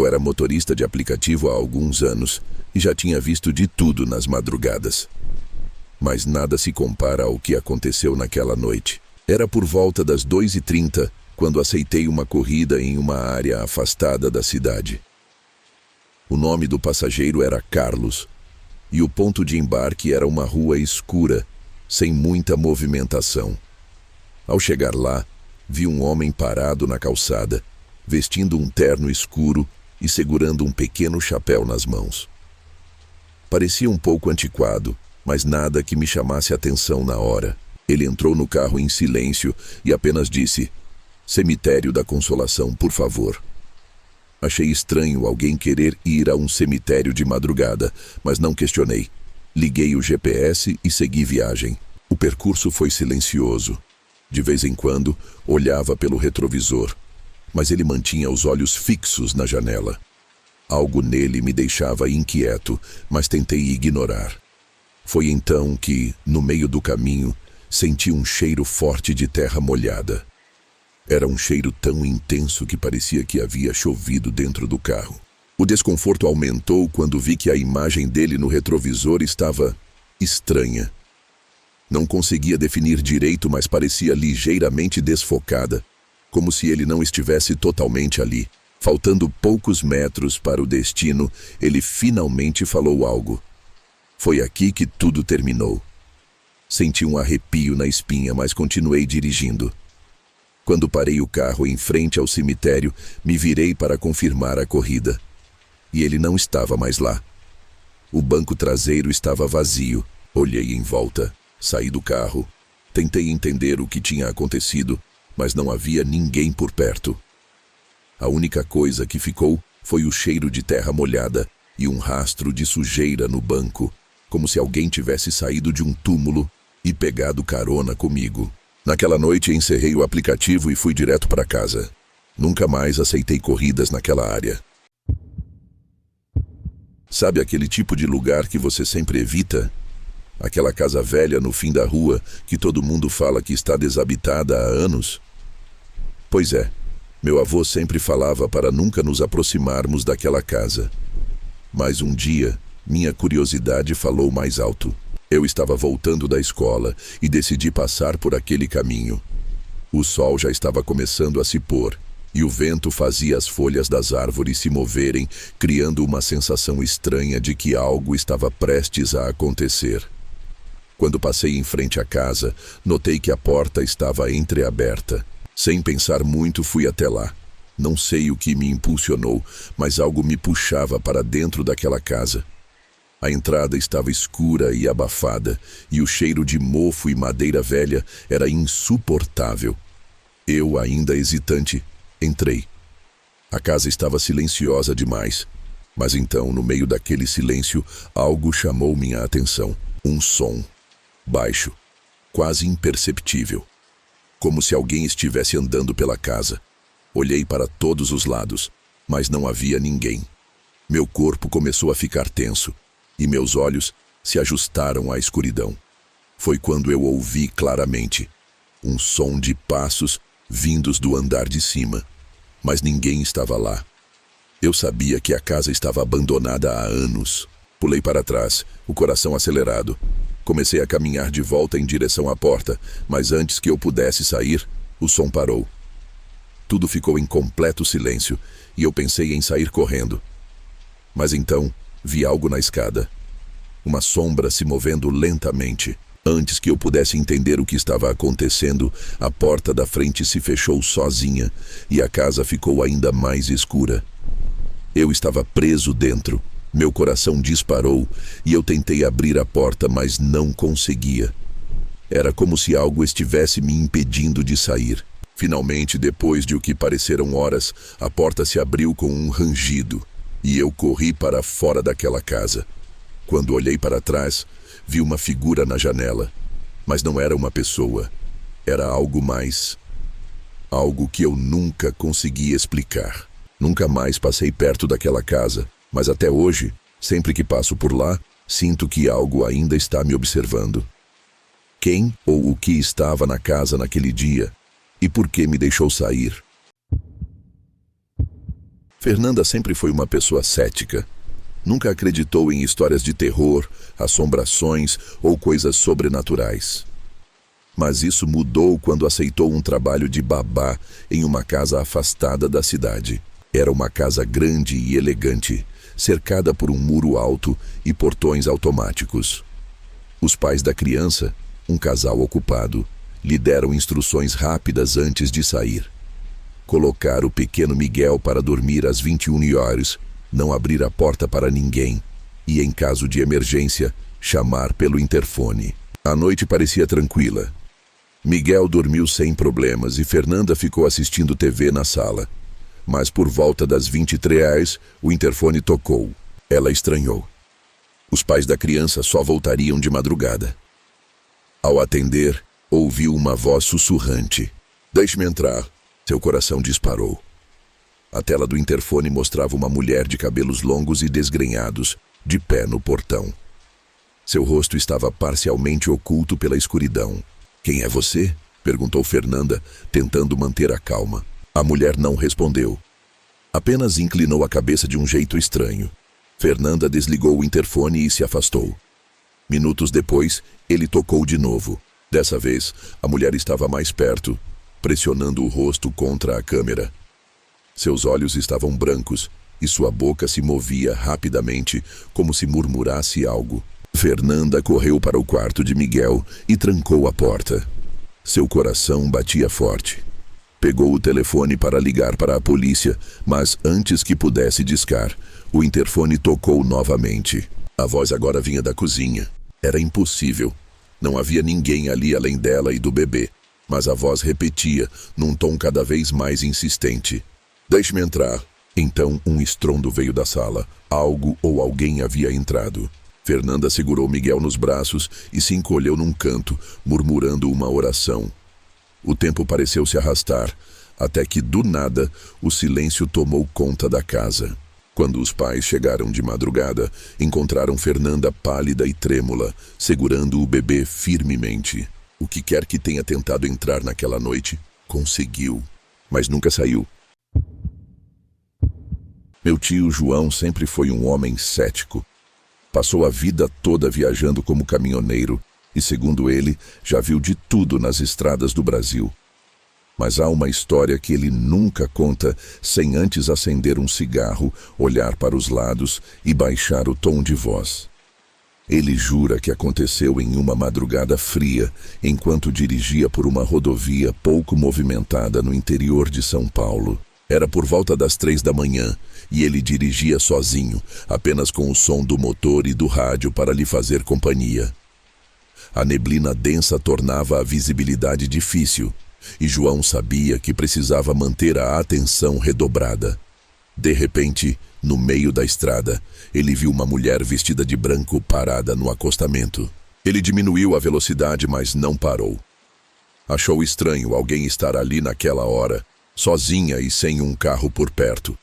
Eu era motorista de aplicativo há alguns anos e já tinha visto de tudo nas madrugadas. Mas nada se compara ao que aconteceu naquela noite. Era por volta das 2h30 quando aceitei uma corrida em uma área afastada da cidade. O nome do passageiro era Carlos e o ponto de embarque era uma rua escura, sem muita movimentação. Ao chegar lá, vi um homem parado na calçada, vestindo um terno escuro e segurando um pequeno chapéu nas mãos. Parecia um pouco antiquado, mas nada que me chamasse atenção na hora. Ele entrou no carro em silêncio e apenas disse: "Cemitério da Consolação, por favor." Achei estranho alguém querer ir a um cemitério de madrugada, mas não questionei. Liguei o GPS e segui viagem. O percurso foi silencioso. De vez em quando, olhava pelo retrovisor, mas ele mantinha os olhos fixos na janela. Algo nele me deixava inquieto, mas tentei ignorar. Foi então que, no meio do caminho, senti um cheiro forte de terra molhada. Era um cheiro tão intenso que parecia que havia chovido dentro do carro. O desconforto aumentou quando vi que a imagem dele no retrovisor estava estranha. Não conseguia definir direito, mas parecia ligeiramente desfocada, como se ele não estivesse totalmente ali. Faltando poucos metros para o destino, ele finalmente falou algo. Foi aqui que tudo terminou. Senti um arrepio na espinha, mas continuei dirigindo. Quando parei o carro em frente ao cemitério, me virei para confirmar a corrida. E ele não estava mais lá. O banco traseiro estava vazio. Olhei em volta, saí do carro. Tentei entender o que tinha acontecido, mas não havia ninguém por perto. A única coisa que ficou foi o cheiro de terra molhada e um rastro de sujeira no banco, como se alguém tivesse saído de um túmulo e pegado carona comigo. Naquela noite encerrei o aplicativo e fui direto para casa. Nunca mais aceitei corridas naquela área. Sabe aquele tipo de lugar que você sempre evita? Aquela casa velha no fim da rua que todo mundo fala que está desabitada há anos? Pois é, meu avô sempre falava para nunca nos aproximarmos daquela casa. Mas um dia, minha curiosidade falou mais alto. Eu estava voltando da escola e decidi passar por aquele caminho. O sol já estava começando a se pôr e o vento fazia as folhas das árvores se moverem, criando uma sensação estranha de que algo estava prestes a acontecer. Quando passei em frente à casa, notei que a porta estava entreaberta. Sem pensar muito, fui até lá. Não sei o que me impulsionou, mas algo me puxava para dentro daquela casa. A entrada estava escura e abafada, e o cheiro de mofo e madeira velha era insuportável. Eu, ainda hesitante, entrei. A casa estava silenciosa demais, mas então, no meio daquele silêncio, algo chamou minha atenção. Um som, baixo, quase imperceptível, como se alguém estivesse andando pela casa. Olhei para todos os lados, mas não havia ninguém. Meu corpo começou a ficar tenso, e meus olhos se ajustaram à escuridão. Foi quando eu ouvi claramente um som de passos vindos do andar de cima, mas ninguém estava lá. Eu sabia que a casa estava abandonada há anos. Pulei para trás, o coração acelerado. Comecei a caminhar de volta em direção à porta, mas antes que eu pudesse sair, o som parou. Tudo ficou em completo silêncio e eu pensei em sair correndo. Mas então, vi algo na escada. Uma sombra se movendo lentamente. Antes que eu pudesse entender o que estava acontecendo, a porta da frente se fechou sozinha e a casa ficou ainda mais escura. Eu estava preso dentro. Meu coração disparou e eu tentei abrir a porta, mas não conseguia. Era como se algo estivesse me impedindo de sair. Finalmente, depois de o que pareceram horas, a porta se abriu com um rangido e eu corri para fora daquela casa. Quando olhei para trás, vi uma figura na janela, mas não era uma pessoa. Era algo mais. Algo que eu nunca consegui explicar. Nunca mais passei perto daquela casa, mas até hoje, sempre que passo por lá, sinto que algo ainda está me observando. Quem ou o que estava na casa naquele dia? E por que me deixou sair? Fernanda sempre foi uma pessoa cética. Nunca acreditou em histórias de terror, assombrações ou coisas sobrenaturais. Mas isso mudou quando aceitou um trabalho de babá em uma casa afastada da cidade. Era uma casa grande e elegante, cercada por um muro alto e portões automáticos. Os pais da criança, um casal ocupado, lhe deram instruções rápidas antes de sair. Colocar o pequeno Miguel para dormir às 21 horas, não abrir a porta para ninguém e, em caso de emergência, chamar pelo interfone. A noite parecia tranquila. Miguel dormiu sem problemas e Fernanda ficou assistindo TV na sala. Mas por volta das 23 o interfone tocou. Ela estranhou. Os pais da criança só voltariam de madrugada. Ao atender, ouviu uma voz sussurrante. "Deixe-me entrar." Seu coração disparou. A tela do interfone mostrava uma mulher de cabelos longos e desgrenhados, de pé no portão. Seu rosto estava parcialmente oculto pela escuridão. "Quem é você?" perguntou Fernanda, tentando manter a calma. A mulher não respondeu. Apenas inclinou a cabeça de um jeito estranho. Fernanda desligou o interfone e se afastou. Minutos depois, ele tocou de novo. Dessa vez, a mulher estava mais perto, pressionando o rosto contra a câmera. Seus olhos estavam brancos e sua boca se movia rapidamente, como se murmurasse algo. Fernanda correu para o quarto de Miguel e trancou a porta. Seu coração batia forte. Pegou o telefone para ligar para a polícia, mas antes que pudesse discar, o interfone tocou novamente. A voz agora vinha da cozinha. Era impossível. Não havia ninguém ali além dela e do bebê, mas a voz repetia, num tom cada vez mais insistente. "Deixe-me entrar." Então um estrondo veio da sala. Algo ou alguém havia entrado. Fernanda segurou Miguel nos braços e se encolheu num canto, murmurando uma oração. O tempo pareceu se arrastar, até que, do nada, o silêncio tomou conta da casa. Quando os pais chegaram de madrugada, encontraram Fernanda pálida e trêmula, segurando o bebê firmemente. O que quer que tenha tentado entrar naquela noite, conseguiu, mas nunca saiu. Meu tio João sempre foi um homem cético. Passou a vida toda viajando como caminhoneiro e, segundo ele, já viu de tudo nas estradas do Brasil. Mas há uma história que ele nunca conta sem antes acender um cigarro, olhar para os lados e baixar o tom de voz. Ele jura que aconteceu em uma madrugada fria, enquanto dirigia por uma rodovia pouco movimentada no interior de São Paulo. Era por volta das 3 da manhã e ele dirigia sozinho, apenas com o som do motor e do rádio para lhe fazer companhia. A neblina densa tornava a visibilidade difícil e João sabia que precisava manter a atenção redobrada. De repente, no meio da estrada, ele viu uma mulher vestida de branco parada no acostamento. Ele diminuiu a velocidade, mas não parou. Achou estranho alguém estar ali naquela hora, sozinha e sem um carro por perto.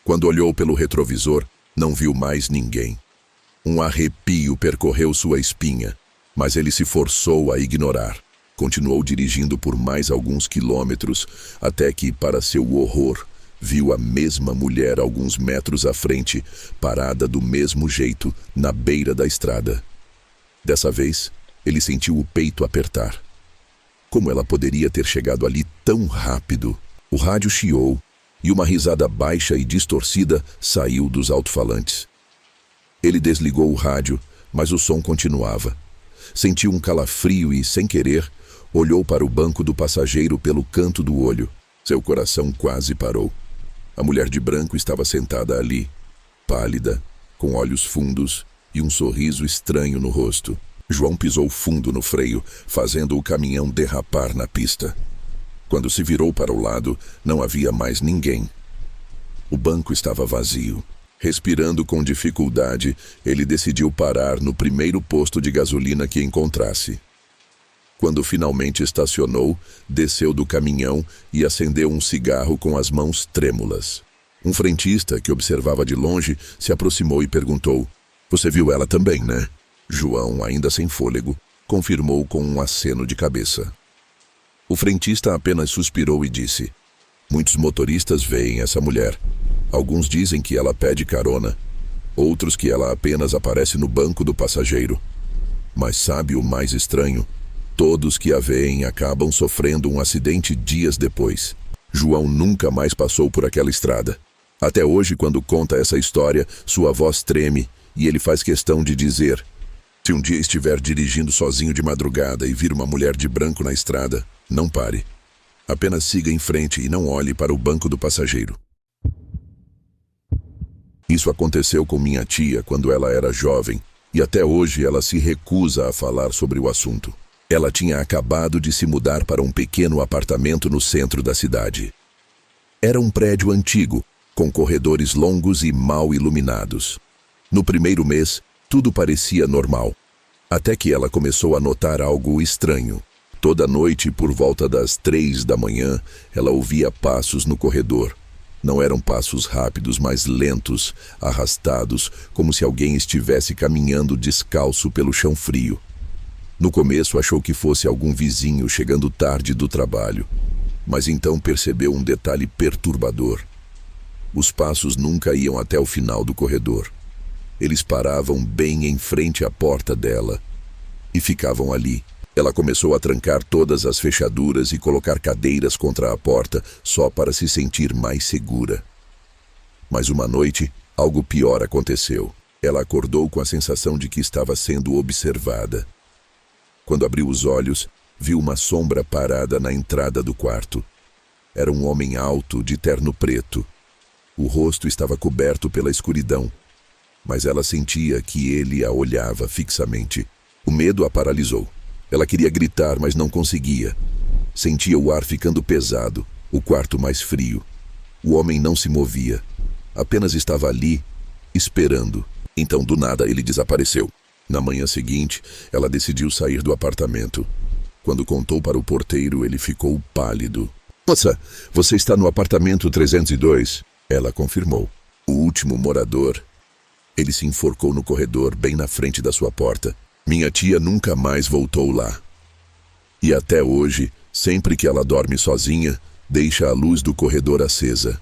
Quando olhou pelo retrovisor, não viu mais ninguém. Um arrepio percorreu sua espinha, mas ele se forçou a ignorar. Continuou dirigindo por mais alguns quilômetros, até que, para seu horror, viu a mesma mulher alguns metros à frente, parada do mesmo jeito, na beira da estrada. Dessa vez, ele sentiu o peito apertar. Como ela poderia ter chegado ali tão rápido? O rádio chiou e uma risada baixa e distorcida saiu dos alto-falantes. Ele desligou o rádio, mas o som continuava. Sentiu um calafrio e, sem querer, olhou para o banco do passageiro pelo canto do olho. Seu coração quase parou. A mulher de branco estava sentada ali, pálida, com olhos fundos e um sorriso estranho no rosto. João pisou fundo no freio, fazendo o caminhão derrapar na pista. Quando se virou para o lado, não havia mais ninguém. O banco estava vazio. Respirando com dificuldade, ele decidiu parar no primeiro posto de gasolina que encontrasse. Quando finalmente estacionou, desceu do caminhão e acendeu um cigarro com as mãos trêmulas. Um frentista, que observava de longe, se aproximou e perguntou: "Você viu ela também, né?" João, ainda sem fôlego, confirmou com um aceno de cabeça. O frentista apenas suspirou e disse: "Muitos motoristas veem essa mulher. Alguns dizem que ela pede carona, outros que ela apenas aparece no banco do passageiro. Mas sabe o mais estranho? Todos que a veem acabam sofrendo um acidente dias depois. João nunca mais passou por aquela estrada. Até hoje, quando conta essa história, sua voz treme e ele faz questão de dizer: se um dia estiver dirigindo sozinho de madrugada e vir uma mulher de branco na estrada, não pare. Apenas siga em frente e não olhe para o banco do passageiro. Isso aconteceu com minha tia quando ela era jovem, e até hoje ela se recusa a falar sobre o assunto. Ela tinha acabado de se mudar para um pequeno apartamento no centro da cidade. Era um prédio antigo, com corredores longos e mal iluminados. No primeiro mês, tudo parecia normal, até que ela começou a notar algo estranho. Toda noite, por volta das 3 da manhã, ela ouvia passos no corredor. Não eram passos rápidos, mas lentos, arrastados, como se alguém estivesse caminhando descalço pelo chão frio. No começo achou que fosse algum vizinho chegando tarde do trabalho, mas então percebeu um detalhe perturbador. Os passos nunca iam até o final do corredor. Eles paravam bem em frente à porta dela e ficavam ali. Ela começou a trancar todas as fechaduras e colocar cadeiras contra a porta só para se sentir mais segura. Mas uma noite, algo pior aconteceu. Ela acordou com a sensação de que estava sendo observada. Quando abriu os olhos, viu uma sombra parada na entrada do quarto. Era um homem alto, de terno preto. O rosto estava coberto pela escuridão, mas ela sentia que ele a olhava fixamente. O medo a paralisou. Ela queria gritar, mas não conseguia. Sentia o ar ficando pesado, o quarto mais frio. O homem não se movia. Apenas estava ali, esperando. Então, do nada, ele desapareceu. Na manhã seguinte, ela decidiu sair do apartamento. Quando contou para o porteiro, ele ficou pálido. "Moça, você está no apartamento 302?" Ela confirmou. O último morador. Ele se enforcou no corredor, bem na frente da sua porta. Minha tia nunca mais voltou lá. E até hoje, sempre que ela dorme sozinha, deixa a luz do corredor acesa.